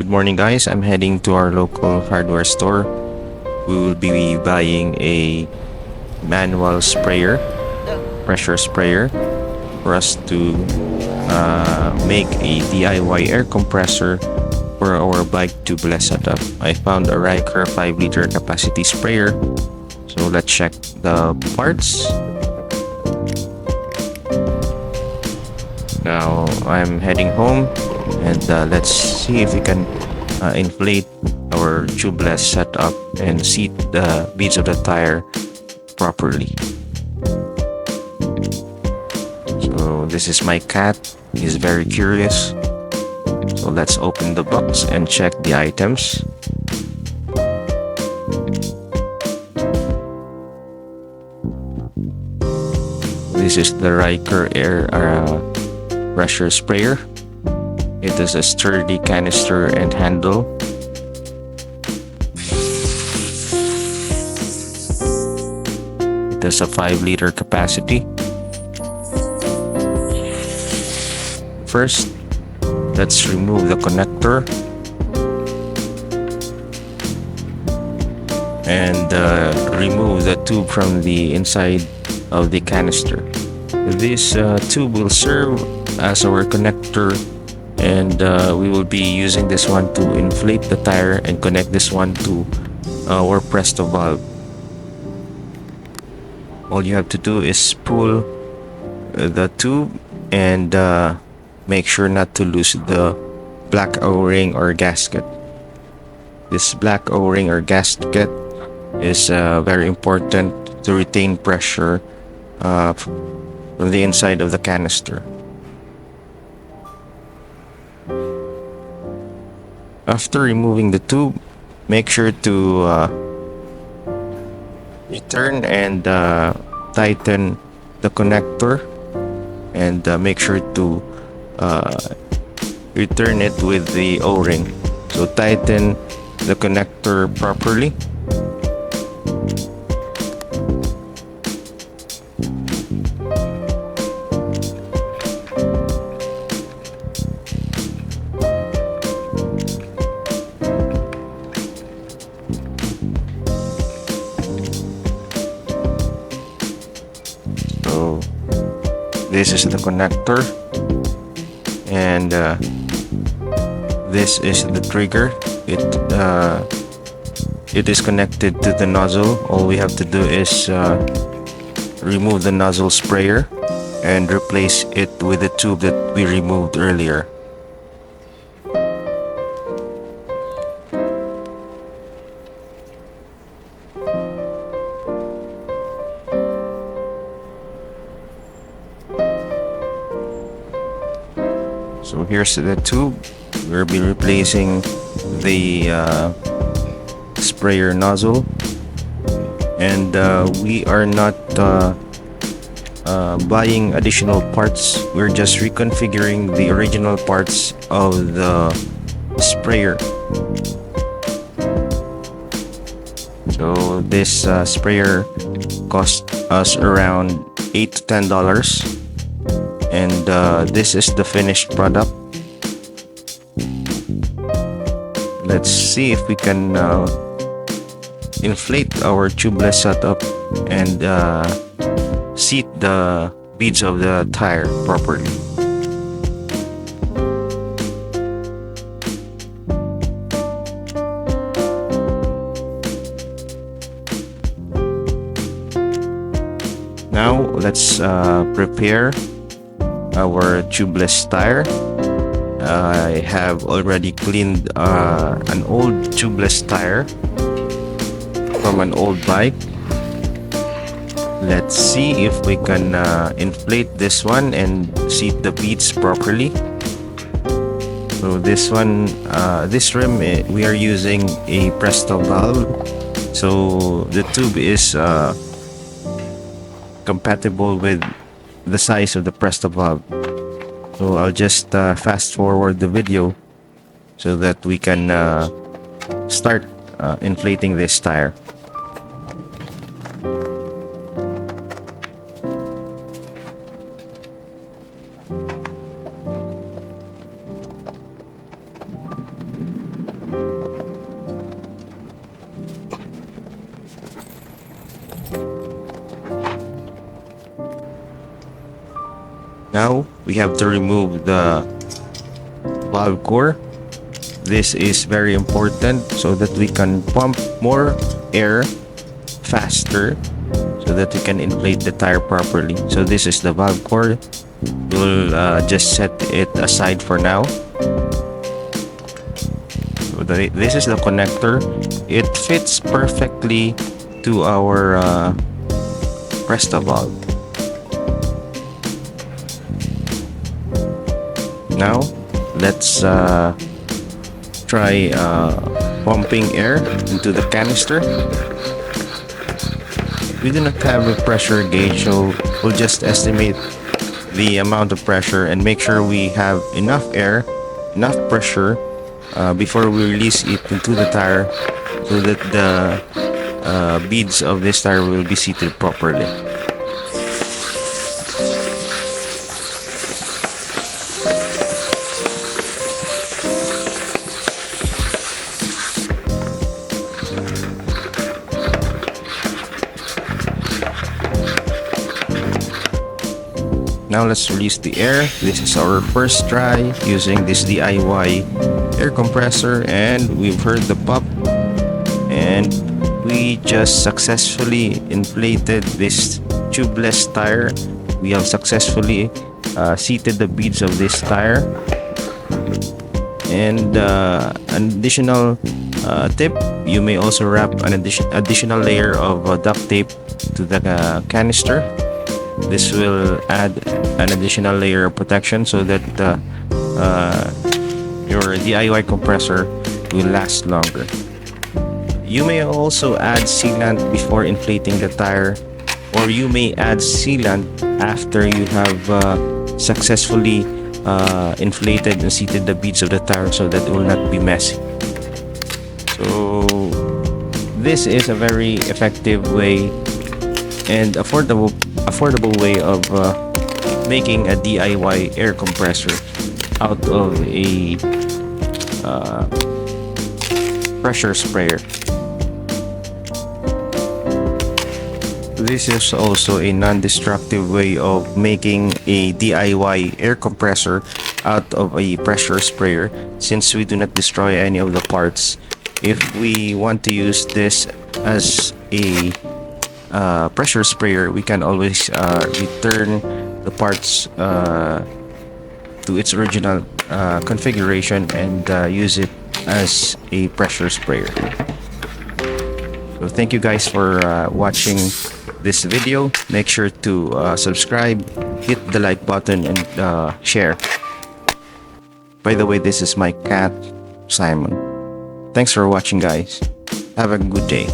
Good morning, guys. I'm heading to our local hardware store. We will be buying a manual sprayer, pressure sprayer, for us to make a DIY air compressor for our bike tubeless setup. I found a Riker 5-liter capacity sprayer. So let's check the parts. Now I'm heading home, and let's see if we can inflate our tubeless setup and seat the beads of the tire properly. So this is my cat. He's very curious. So let's open the box and check the items. This is the Riker air pressure sprayer. It is a sturdy canister and handle. It has a 5-liter capacity. First, let's remove the connector and remove the tube from the inside of the canister. This tube will serve as our connector, and we will be using this one to inflate the tire and connect this one to our Presto valve. All you have to do is pull the tube and make sure not to lose the black O-ring or gasket. This black O-ring or gasket is very important to retain pressure from the inside of the canister. After removing the tube, make sure to return and tighten the connector, and make sure to return it with the O-ring. So tighten the connector properly. So this is the connector, and this is the trigger. It is connected to the nozzle. All we have to do is remove the nozzle sprayer and replace it with the tube that we removed earlier. So here's the tube. We'll be replacing the sprayer nozzle, and we are not buying additional parts. We're just reconfiguring the original parts of the sprayer. So this sprayer cost us around $8 to $10, and this is the finished product. Let's see if we can inflate our tubeless setup and seat the beads of the tire properly. Now let's prepare our tubeless tire. I have already cleaned an old tubeless tire from an old bike. Let's see if we can inflate this one and seat the beads properly. So this one, this rim, we are using a Presto valve, so the tube is compatible with the size of the Presto valve. So I'll just fast forward the video so that we can start inflating this tire. Now we have to remove the valve core. This is very important so that we can pump more air faster so that we can inflate the tire properly. So this is the valve core. We'll just set it aside for now. So this is the connector. It fits perfectly to our Presta valve. Now let's try pumping air into the canister. We do not have a pressure gauge, so we'll just estimate the amount of pressure and make sure we have enough air, enough pressure before we release it into the tire so that the beads of this tire will be seated properly. Now let's release the air. This is our first try using this DIY air compressor, and we've heard the pop, and we just successfully inflated this tubeless tire. We have successfully seated the beads of this tire. And an additional tip, you may also wrap an additional layer of duct tape to the canister. This will add an additional layer of protection so that your DIY compressor will last longer. You may also add sealant before inflating the tire, or you may add sealant after you have successfully inflated and seated the beads of the tire so that it will not be messy. So this is a very effective way and affordable way of making a DIY air compressor out of a pressure sprayer. This is also a non-destructive way of making a DIY air compressor out of a pressure sprayer, since we do not destroy any of the parts. If we want to use this as a pressure sprayer, we can always return the parts to its original configuration and use it as a pressure sprayer. So thank you guys for watching this video. Make sure to subscribe, hit the like button, and share. By the way, this is my cat, Simon. Thanks for watching, guys. Have a good day.